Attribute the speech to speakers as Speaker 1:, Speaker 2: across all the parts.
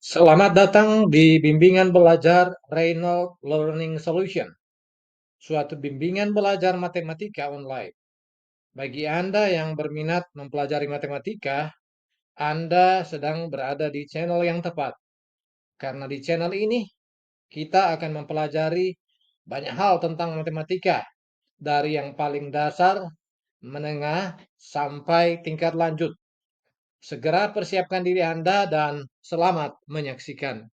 Speaker 1: Selamat datang di bimbingan belajar Reynolds Learning Solution, suatu bimbingan belajar matematika online. Bagi Anda yang berminat mempelajari matematika, Anda sedang berada di channel yang tepat. Karena di channel ini, kita akan mempelajari banyak hal tentang matematika, dari yang paling dasar, menengah, sampai tingkat lanjut. Segera persiapkan diri Anda dan selamat menyaksikan.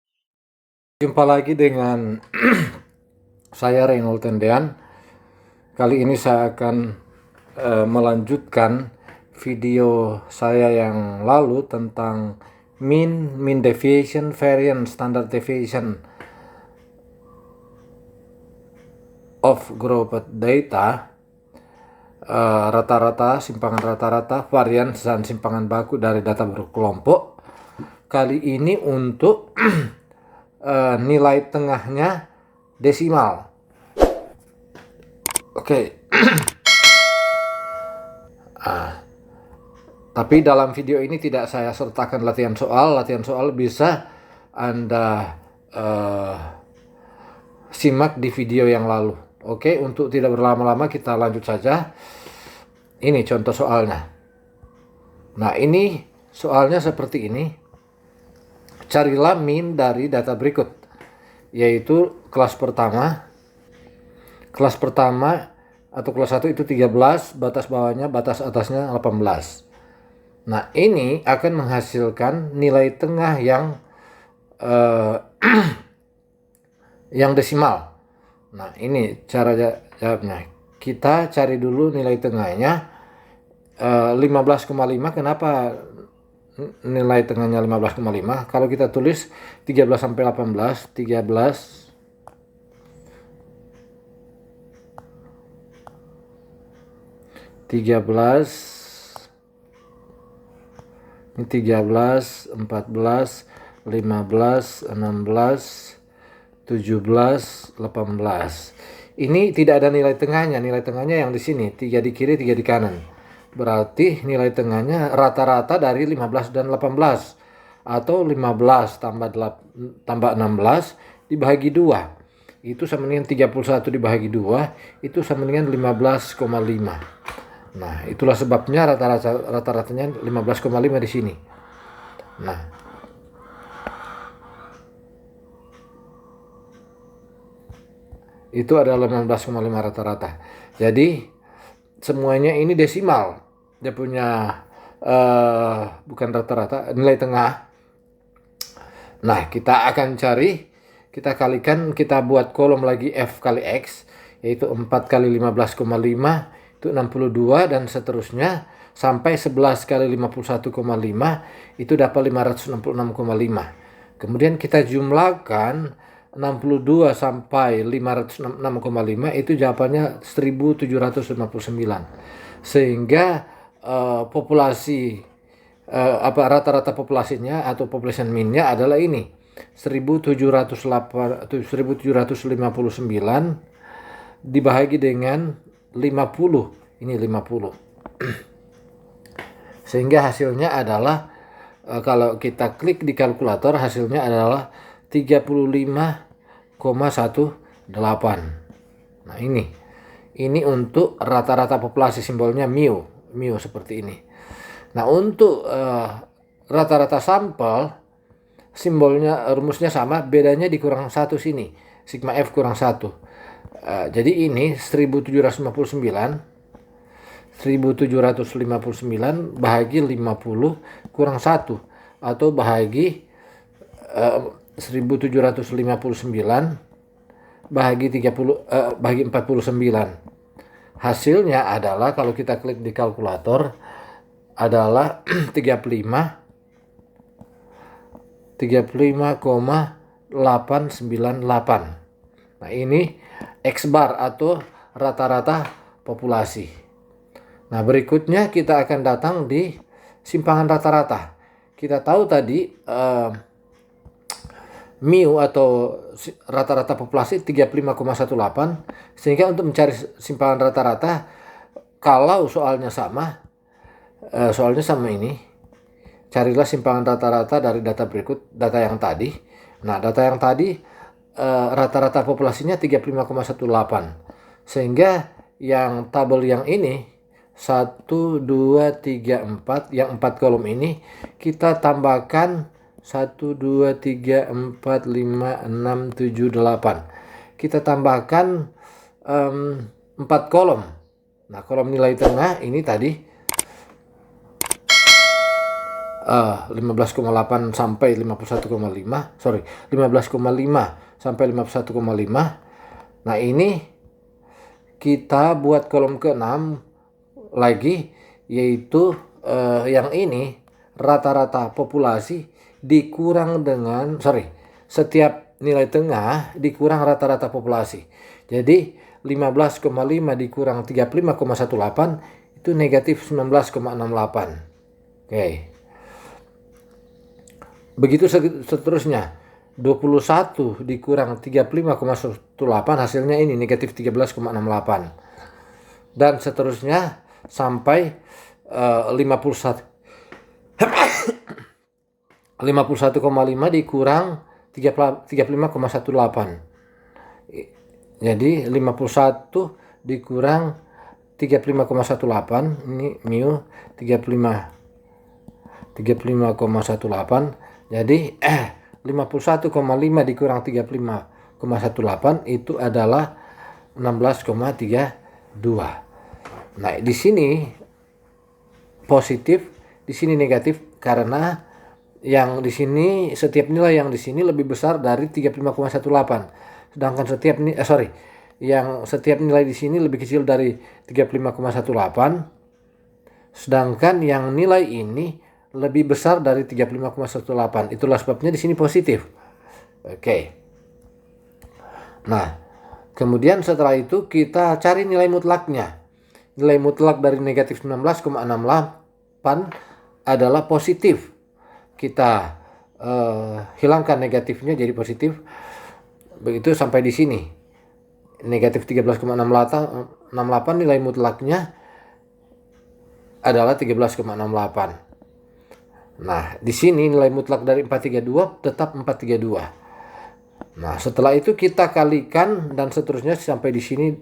Speaker 1: Jumpa lagi dengan saya Reynolds Tendean. Kali ini saya akan melanjutkan video saya yang lalu tentang mean deviation, variance, standard deviation of grouped data, rata-rata, simpangan rata-rata, variance, dan simpangan baku dari data berkelompok. Kali ini untuk nilai tengahnya desimal. Oke. Tapi dalam video ini tidak saya sertakan latihan soal. Latihan soal bisa Anda simak di video yang lalu. Oke, untuk tidak berlama-lama kita lanjut saja. Ini contoh soalnya. Nah, ini soalnya seperti ini. Carilah mean dari data berikut, yaitu kelas pertama. Kelas pertama atau kelas 1 itu 13, batas bawahnya, batas atasnya 18. Nah, ini akan menghasilkan nilai tengah yang yang desimal. Nah, ini cara jawabnya. Kita cari dulu nilai tengahnya 15,5. Kenapa nilai tengahnya 15,5? Kalau kita tulis 13 sampai 18, 13 ini 13, 14, 15, 16, 17, 18. Ini tidak ada nilai tengahnya. Nilai tengahnya yang di sini, 3 di kiri, 3 di kanan. Berarti nilai tengahnya rata-rata dari 15 dan 18. Atau 15 tambah 16 dibagi 2. Itu sama dengan 31 dibagi 2. Itu sama dengan 15,5. Nah, itulah sebabnya rata-ratanya 15,5 di sini. Nah, itu adalah 15,5 rata-rata. Jadi semuanya ini desimal. Dia punya bukan rata-rata, nilai tengah. Nah, kita akan cari, kita kalikan, kita buat kolom lagi F kali X, yaitu 4 kali 15,5 itu 62, dan seterusnya sampai 11 kali 51,5 itu dapat 566,5. Kemudian kita jumlahkan 62 sampai 566,5 itu jawabannya 1759. Sehingga populasi rata-rata populasinya atau population mean-nya adalah ini 1759 dibahagi dengan 50. Ini 50. Sehingga hasilnya adalah kalau kita klik di kalkulator, hasilnya adalah 35,18. Nah, ini untuk rata-rata populasi, simbolnya mu seperti ini. Nah, untuk rata-rata sampel, simbolnya, rumusnya sama, bedanya dikurang 1 sini, sigma F kurang 1. Jadi ini 1759 bahagi 50 kurang 1, atau bahagi 1759 bahagi 49. Hasilnya adalah, kalau kita klik di kalkulator, adalah 35,898. Nah, ini X bar atau rata-rata populasi. Nah, berikutnya kita akan datang di simpangan rata-rata. Kita tahu tadi mu atau rata-rata populasi 35,18, sehingga untuk mencari simpangan rata-rata, kalau soalnya sama ini,
Speaker 2: carilah simpangan rata-rata dari data berikut, data yang tadi. Nah, data yang tadi rata-rata populasinya 35,18. Sehingga yang tabel yang ini 1, 2, 3, 4, yang 4 kolom ini kita tambahkan 1, 2, 3, 4, 5, 6, 7, 8. Kita tambahkan 4 kolom. Nah, kolom nilai tengah ini tadi 15,8 sampai 51,5, 15,5 sampai 51,5. Nah, ini kita buat kolom ke-6 lagi, yaitu yang ini rata-rata populasi dikurang dengan setiap nilai tengah dikurang rata-rata populasi. Jadi 15,5 dikurang 35,18 itu negatif 19,68. Oke. Begitu seterusnya. 21 dikurang 35,18 hasilnya ini negatif 13,68. Dan seterusnya sampai 51,5 dikurang 35,18. Jadi 51 dikurang 35,18 ini mu 35,18. Jadi 51,5 dikurang 35,18 itu adalah 16,32. Nah, di sini positif, di sini negatif karena yang di sini setiap nilai yang di sini lebih besar dari 35,18. Sedangkan setiap nilai di sini lebih kecil dari 35,18. Sedangkan yang nilai ini lebih besar dari 35,18. Itulah sebabnya di sini positif. Oke. Nah, kemudian setelah itu kita cari nilai mutlaknya. Nilai mutlak dari negatif 19,68 adalah positif. Kita hilangkan negatifnya jadi positif. Begitu sampai di sini. Negatif 13,68 nilai mutlaknya adalah 13,68. Nah, di sini nilai mutlak dari 432 tetap 432. Nah, setelah itu kita kalikan dan seterusnya sampai di sini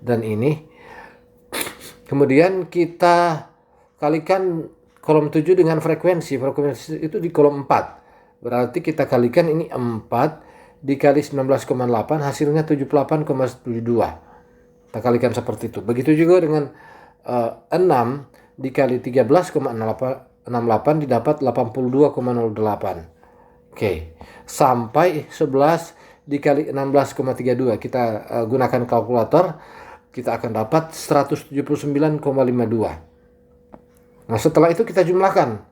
Speaker 2: dan ini. Kemudian kita kalikan kolom 7 dengan frekuensi. Frekuensi itu di kolom 4. Berarti kita kalikan ini 4 dikali 19,8 hasilnya 78,72. Kita kalikan seperti itu. Begitu juga dengan 6 dikali 13,68 didapat 82,08. Oke. Sampai 11 dikali 16,32. Kita gunakan kalkulator, kita akan dapat 179,52. Nah, setelah itu kita jumlahkan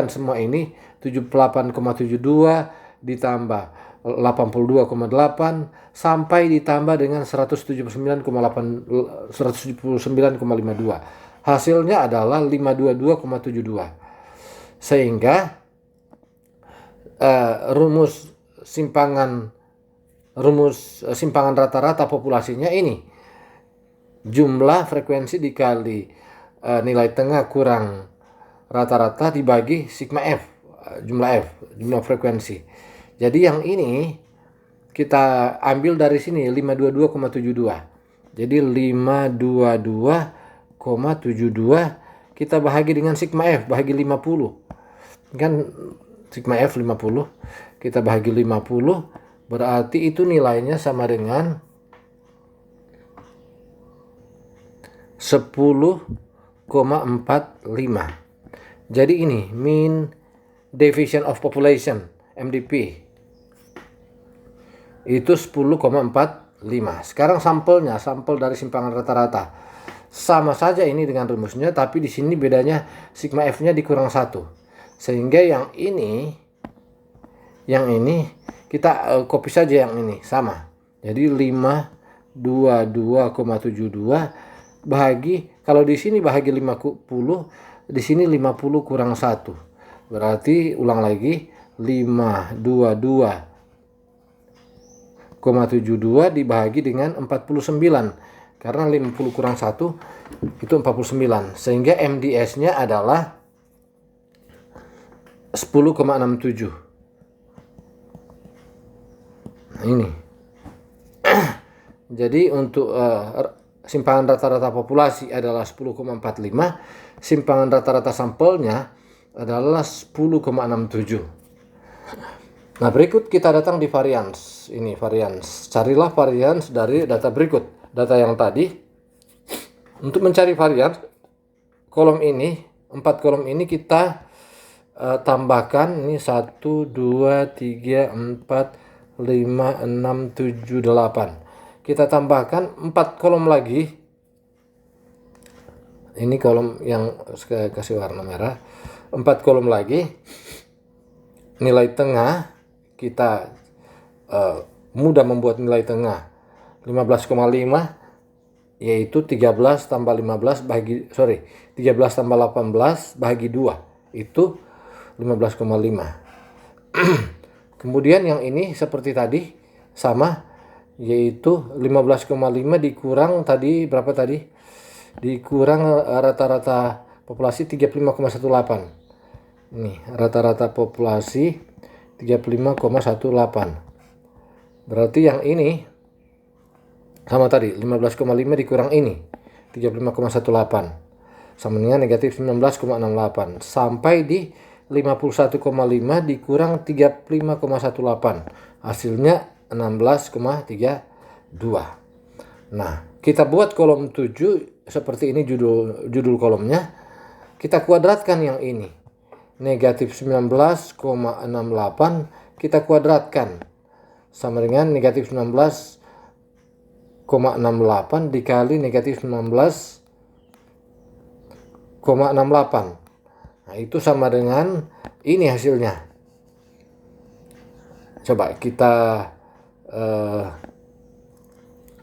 Speaker 2: semua ini 78,72 ditambah 82,8 sampai ditambah dengan 179,52. Hasilnya adalah 522,72. Sehingga rumus simpangan rata-rata populasinya ini jumlah frekuensi dikali nilai tengah kurang rata-rata dibagi sigma F, jumlah frekuensi. Jadi yang ini kita ambil dari sini 522,72. Jadi 522,72 kita bahagi dengan sigma F, bahagi 50. Kan sigma F 50, kita bahagi 50, berarti itu nilainya sama dengan 10,45. Jadi ini mean division of population, MDP, itu 10,45. Sekarang sampel dari simpangan rata-rata. Sama saja ini dengan rumusnya, tapi di sini bedanya sigma F-nya dikurang 1. Sehingga yang ini kita copy saja yang ini sama. Jadi 522,72 bahagi, kalau di sini bahagi 50, di sini 50 kurang 1. Berarti ulang lagi 522,72 dibagi dengan 49. Karena 50 kurang 1 itu 49. Sehingga MDS-nya adalah 10,67. Nah, ini. Jadi untuk simpangan rata-rata populasi adalah 10,45, simpangan rata-rata sampelnya adalah 10,67. Nah, berikut kita datang di varians. Ini varians. Carilah varians dari data berikut. Data yang tadi. Untuk mencari varians, kolom ini, 4 kolom ini kita tambahkan. Ini 1, 2, 3, 4, 5, 6, 7, 8. Kita tambahkan 4 kolom lagi. Ini kolom yang saya kasih warna merah. 4 kolom lagi. Nilai tengah kita mudah membuat nilai tengah 15,5, yaitu 13 tambah 18 13 tambah 18 bahagi 2 itu 15,5. Kemudian yang ini seperti tadi sama, yaitu 15,5 dikurang tadi berapa tadi? Dikurang rata-rata populasi 35,18. Ini rata-rata populasi 35,18. Berarti yang ini sama tadi 15,5 dikurang ini 35,18 sama dengan negatif 19,68 sampai di 51,5 dikurang 35,18 hasilnya 16,32. Nah, kita buat kolom 7 seperti ini judul kolomnya. Kita kuadratkan yang ini. Negatif 19,68 kita kuadratkan sama dengan negatif 19,68 dikali negatif 19,68. Nah, itu sama dengan ini hasilnya. Coba kita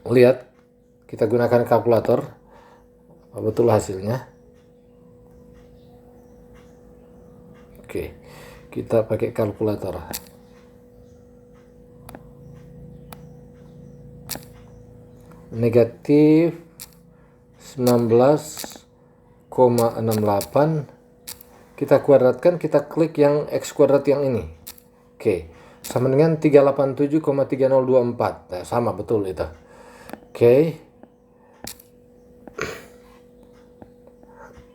Speaker 2: lihat, kita gunakan kalkulator. Betul hasilnya. Oke, kita pakai kalkulator. Negatif 19,68 kita kuadratkan, kita klik yang X kuadrat yang ini. Oke, sama dengan 387,3024. Nah, sama betul itu. Oke.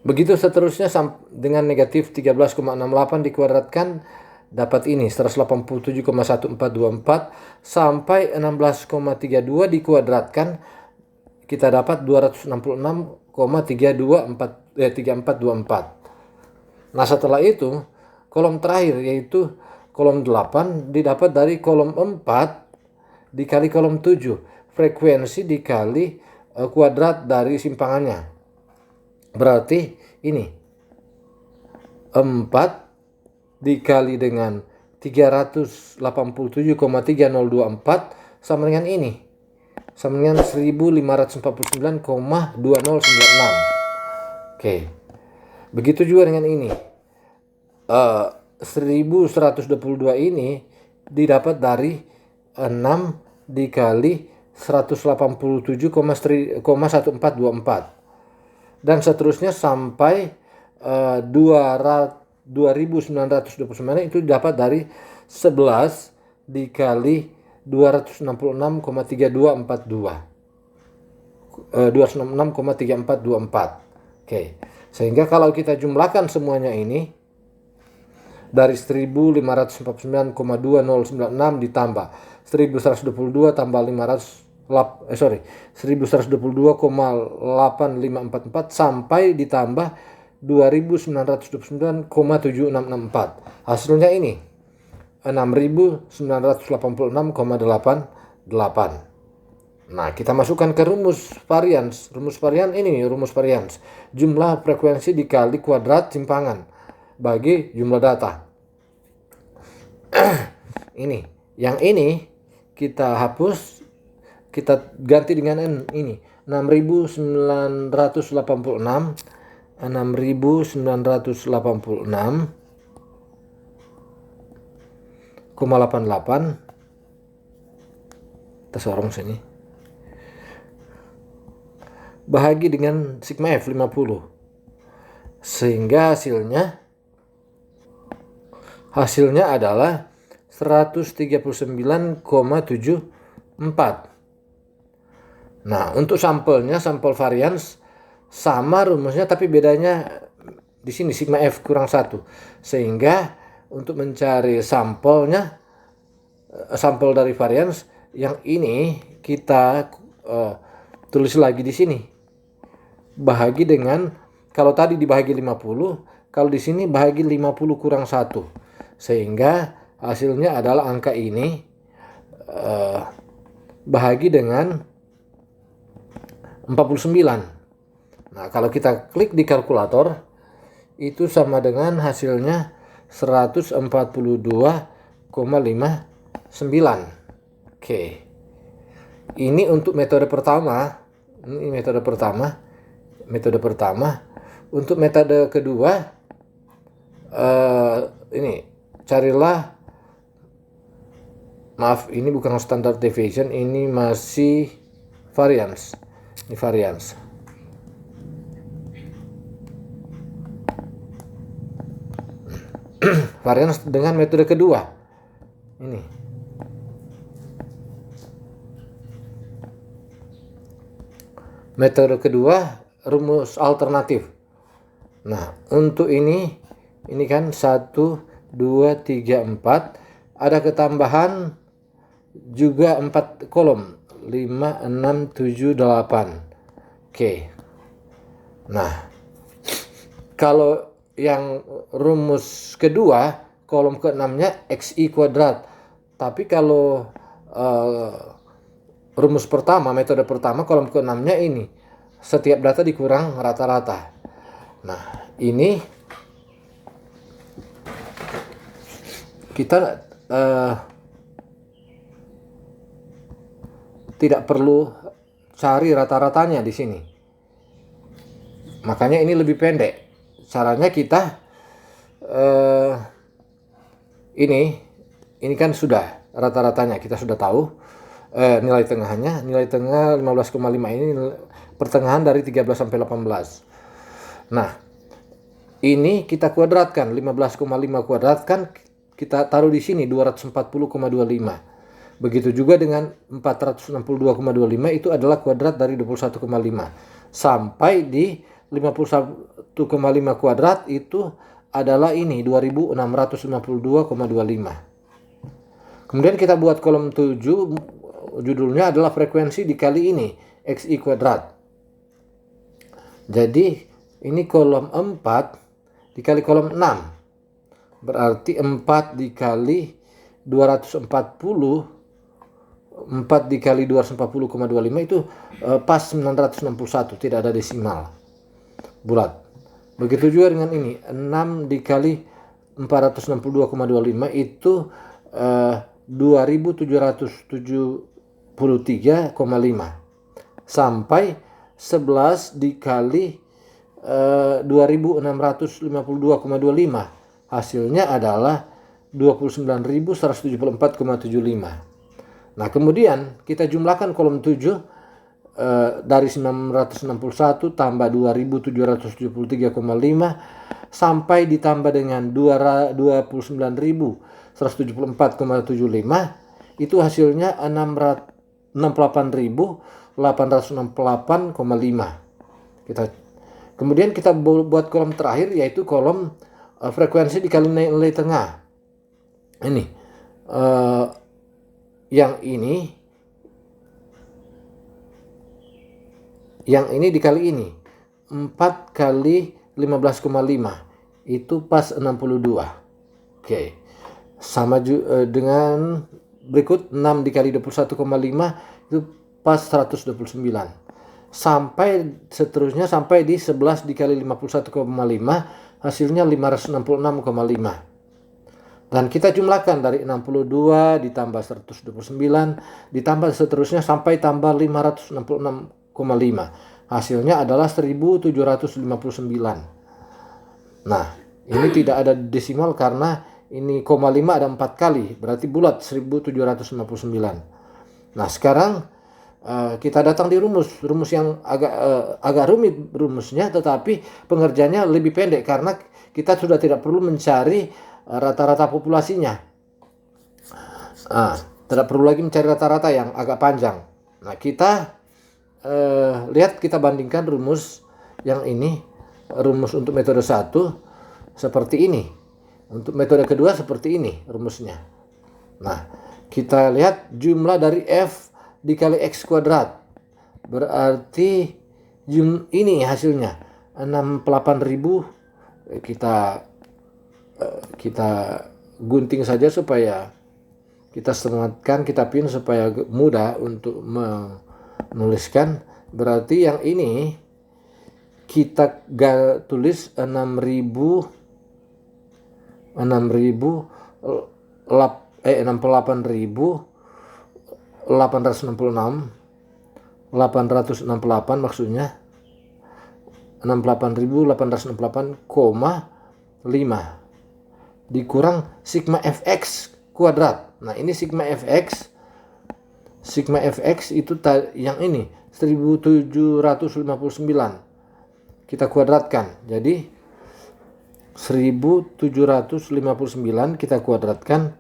Speaker 2: Begitu seterusnya dengan negatif 13,68 dikuadratkan dapat ini 187,1424 sampai 16,32 dikuadratkan kita dapat 266,3424. Nah, setelah itu kolom terakhir yaitu kolom 8 didapat dari kolom 4 dikali kolom 7, frekuensi dikali kuadrat dari simpangannya. Berarti ini 4 dikali dengan 387,3024 sama dengan ini. Sama dengan 1549,2096. Oke. Begitu juga dengan ini. 1122 ini didapat dari 6 dikali 187,1424. Dan seterusnya sampai 2929 itu dapat dari 11 dikali 266,3424. 266,3424. Oke. Sehingga kalau kita jumlahkan semuanya ini dari 1549,2096 ditambah 1122 tambah 1122,8544 sampai ditambah 2929,7664. Hasilnya ini 6986,88. Nah, kita masukkan ke rumus varians. Rumus varian ini, rumus varians. Jumlah frekuensi dikali kuadrat simpangan bagi jumlah data. Ini, yang ini kita hapus, kita ganti dengan ini 6986,88 kita sorong sini bahagi dengan sigma F 50 sehingga hasilnya hasilnya adalah 139,74. Nah, untuk sampelnya, sampel varians sama rumusnya, tapi bedanya di sini sigma F kurang 1. Sehingga untuk mencari sampelnya, sampel dari varians yang ini kita tulis lagi di sini. Bahagi dengan, kalau tadi dibahagi 50, kalau di sini bahagi 50 kurang 1. Sehingga hasilnya adalah angka ini bahagi dengan 49. Nah, kalau kita klik di kalkulator, itu sama dengan hasilnya 142,59. Oke. Ini untuk metode pertama. Ini metode pertama. Metode pertama. Untuk metode kedua, ini carilah, maaf, ini bukan standard deviation, ini masih variance. Ini variance. Variance dengan metode kedua. Ini. Metode kedua, rumus alternatif. Nah, untuk ini kan 1, 2, 3, 4. Ada ketambahan juga 4 kolom. 5, 6, 7, 8. Oke. Nah, kalau yang rumus kedua, kolom ke-6-nya XI kuadrat. Tapi kalau rumus pertama, metode pertama, kolom ke-6-nya ini, setiap data dikurang rata-rata. Nah, ini kita tidak perlu cari rata-ratanya di sini. Makanya ini lebih pendek. Caranya kita ini kan sudah rata-ratanya kita sudah tahu, nilai tengahnya. Nilai tengah 15,5 ini pertengahan dari 13 sampai 18. Nah, ini kita kuadratkan, 15,5 kuadratkan, kita taruh di sini 240,25. Begitu juga dengan 462,25 itu adalah kuadrat dari 21,5. Sampai di 51,5 kuadrat itu adalah ini 2652,25. Kemudian kita buat kolom 7, judulnya adalah frekuensi dikali ini, XI kuadrat. Jadi ini kolom 4 dikali kolom 6. Berarti 4 dikali 240, 4 dikali 240,25 itu pas 961, tidak ada desimal, bulat. Begitu juga dengan ini, 6 dikali 462,25 itu 2773,5. Sampai 11 dikali 2652,25. Hasilnya adalah 29.174,75. Nah, kemudian kita jumlahkan kolom 7 dari 961 tambah 2773,5 sampai ditambah dengan 29.174,75, itu hasilnya 68.868,5. Kemudian kita buat kolom terakhir, yaitu kolom frekuensi dikali nilai tengah. Ini yang ini dikali ini 4 kali 15,5 itu pas 62. Oke. Sama dengan berikut 6 dikali 21,5 itu pas 129. Sampai seterusnya sampai di 11 dikali 51,5 hasilnya 566,5. Dan kita jumlahkan dari 62 ditambah 129 ditambah seterusnya sampai tambah 566,5. Hasilnya adalah 1759. Nah, ini tidak ada desimal karena ini koma 5 ada 4 kali, berarti bulat 1759. Nah, sekarang kita datang di rumus yang agak rumit rumusnya, tetapi pengerjaannya lebih pendek karena kita sudah tidak perlu mencari rata-rata populasinya. Tidak perlu lagi mencari rata-rata yang agak panjang. Nah, kita lihat, kita bandingkan rumus yang ini, rumus untuk metode 1 seperti ini, untuk metode kedua seperti ini rumusnya. Nah, kita lihat jumlah dari F dikali X kuadrat, berarti ini hasilnya 68.000. Kita gunting saja supaya kita sematkan, kita pin supaya mudah untuk menuliskan. Berarti yang ini kita tulis 68.868 maksudnya 68.868,5 dikurang sigma fx kuadrat. Nah, ini sigma fx itu yang ini 1759 kita kuadratkan. Jadi 1759 kita kuadratkan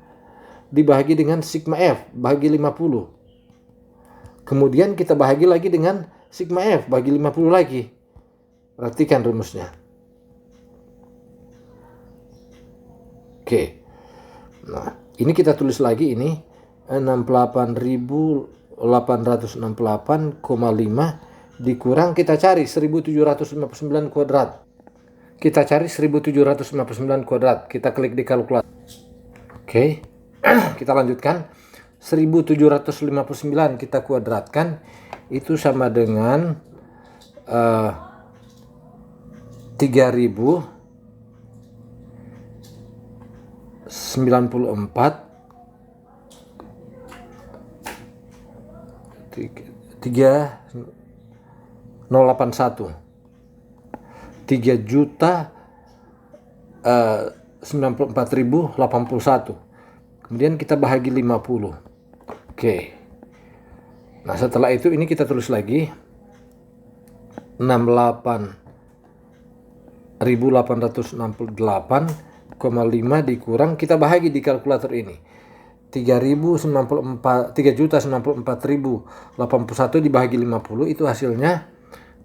Speaker 2: dibagi dengan sigma f bagi 50. Kemudian kita bahagi lagi dengan sigma f bagi 50 lagi. Perhatikan rumusnya. Oke. Nah, ini kita tulis lagi, ini 68.868,5 dikurang, kita cari 1759 kuadrat. Kita cari 1759 kuadrat. Kita klik di kalkulator. Oke. Kita lanjutkan. 1759 kita kuadratkan, itu sama dengan 3094 3081 3.094.081. Kemudian kita bahagi 50. Oke. Nah, setelah itu ini kita tulis lagi 68.868,5 dikurang, kita bahagi di kalkulator ini. 3.094.081 dibagi 50 itu hasilnya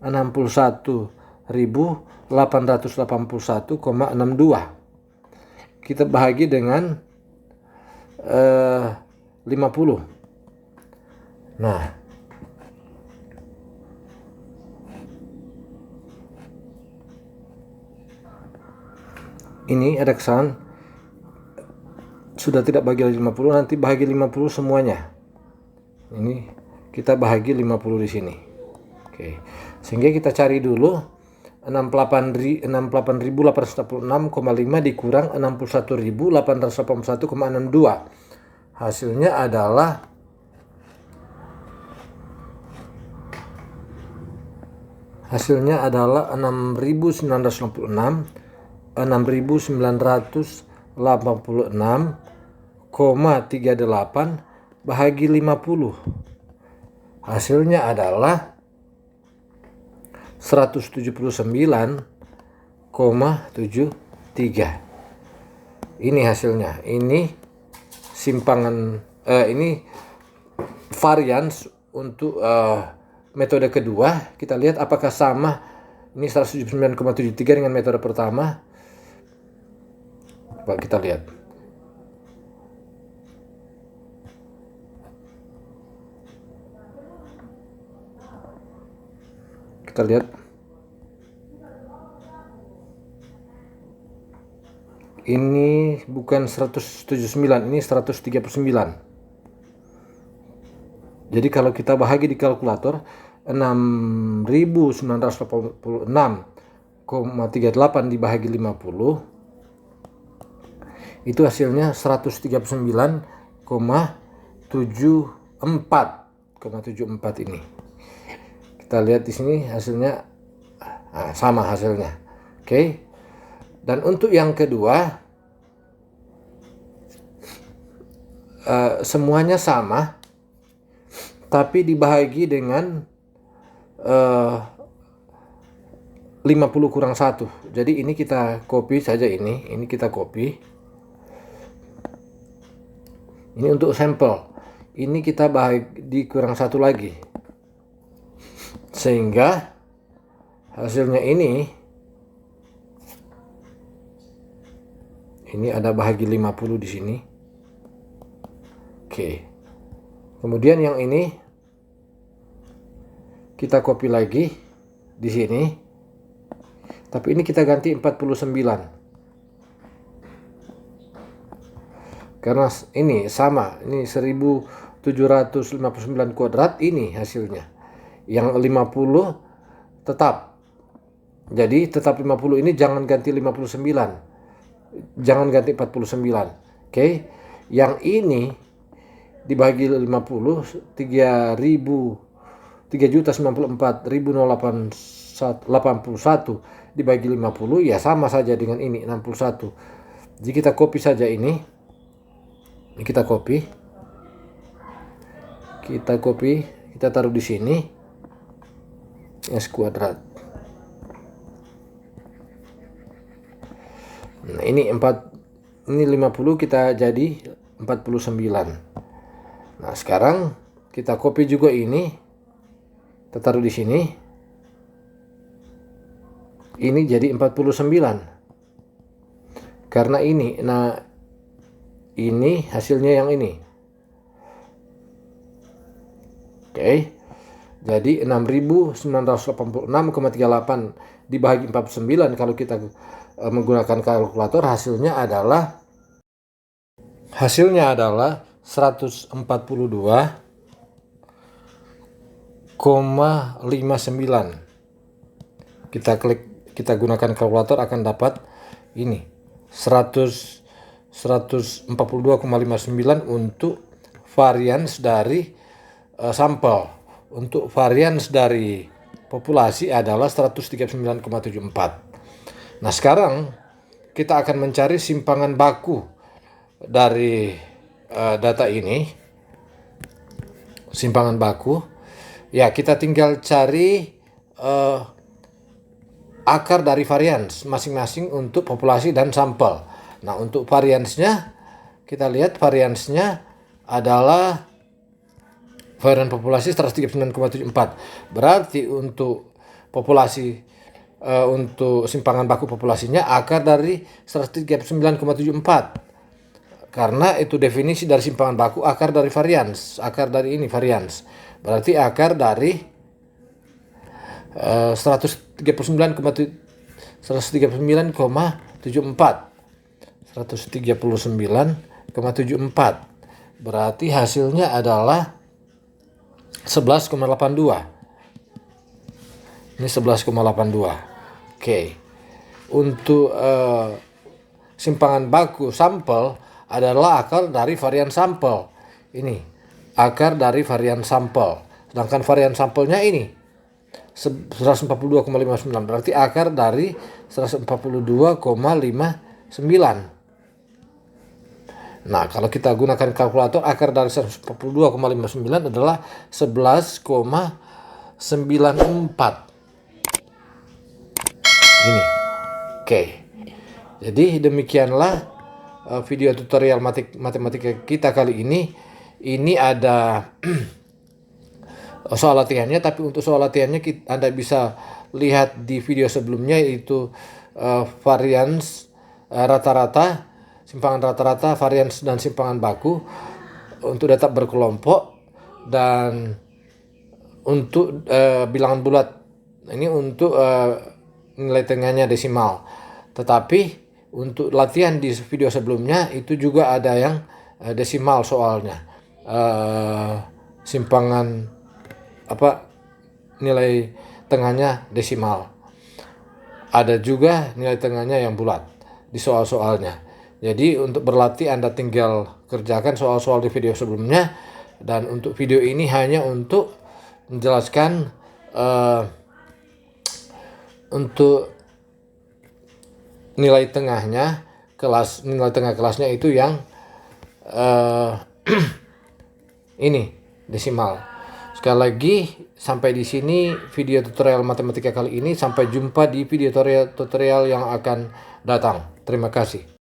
Speaker 2: 61.881,62. Kita bahagi dengan 50. Nah, ini ada kesalahan, sudah tidak bagi 50, nanti bahagi 50 semuanya. Ini kita bahagi 50 di sini. Oke. Sehingga kita cari dulu 68.886,5 dikurang 61.881,62. Hasilnya adalah 6.986,38 bahagi 50. Hasilnya adalah 179,73. Ini hasilnya. Ini simpangan, ini varians untuk metode kedua. Kita lihat apakah sama. Ini 179,73 dengan metode pertama. Coba kita lihat. Kita lihat. Ini bukan 179, ini 139. Jadi kalau kita bahagi di kalkulator 6.986,38 dibagi 50 itu hasilnya 139,74 ini. Kita lihat di sini hasilnya sama hasilnya. Oke. Dan untuk yang kedua semuanya sama, tapi dibahagi dengan 50 kurang 1. Jadi ini kita copy saja, ini kita copy. Ini untuk sampel. Ini kita dikurang 1 lagi. Sehingga hasilnya ini ada bahagi 50 di sini. Oke. Kemudian yang ini kita copy lagi di sini. Tapi ini kita ganti 49. Karena ini sama, ini 1759 kuadrat ini hasilnya. Yang 50 tetap. Jadi tetap 50 ini jangan ganti 59. Jangan ganti 49. Oke. Yang ini dibagi 50 3.094.081 dibagi 50 ya sama saja dengan ini 61. Jadi kita copy saja ini kita copy, kita taruh di sini S kuadrat. Nah, ini 50 kita jadi 49. Nah, sekarang kita copy juga ini, kita taruh di sini. Ini jadi 49. Karena ini, nah ini hasilnya yang ini. Oke. Jadi 6.986,38 dibagi 49 kalau kita menggunakan kalkulator hasilnya adalah 142,59. Kita gunakan kalkulator akan dapat ini 142,59 untuk varians dari sampel. Untuk varians dari populasi adalah 139,74. Nah, sekarang kita akan mencari simpangan baku dari data ini. Simpangan baku. Ya, kita tinggal cari akar dari varians masing-masing untuk populasi dan sampel. Nah, untuk variansnya kita lihat variansnya adalah varian populasi 139,74. Berarti untuk populasi untuk simpangan baku populasinya akar dari 139,74. Karena itu definisi dari simpangan baku akar dari varians, akar dari ini varians. Berarti akar dari 139,74. Berarti hasilnya adalah 11,82. Ini 11,82. Oke. Untuk simpangan baku sampel adalah akar dari varian sampel. Ini akar dari varian sampel. Sedangkan varian sampelnya ini 142,59. Berarti akar dari 142,59. Nah, kalau kita gunakan kalkulator, akar dari 142,59 adalah 11,94. Ini. Oke. Jadi demikianlah video tutorial matematika kita kali ini. Ini ada soal latihannya, tapi untuk soal latihannya Anda bisa lihat di video sebelumnya, yaitu varians rata-rata, simpangan rata-rata, varians dan simpangan baku untuk data berkelompok, dan untuk bilangan bulat ini untuk nilai tengahnya desimal. Tetapi untuk latihan di video sebelumnya itu juga ada yang desimal soalnya, simpangan nilai tengahnya desimal. Ada juga nilai tengahnya yang bulat di soal-soalnya. Jadi untuk berlatih Anda tinggal kerjakan soal-soal di video sebelumnya, dan untuk video ini hanya untuk menjelaskan untuk nilai tengahnya nilai tengah kelasnya itu yang ini desimal. Sekali lagi, sampai di sini video tutorial matematika kali ini. Sampai jumpa di video tutorial yang akan datang. Terima kasih.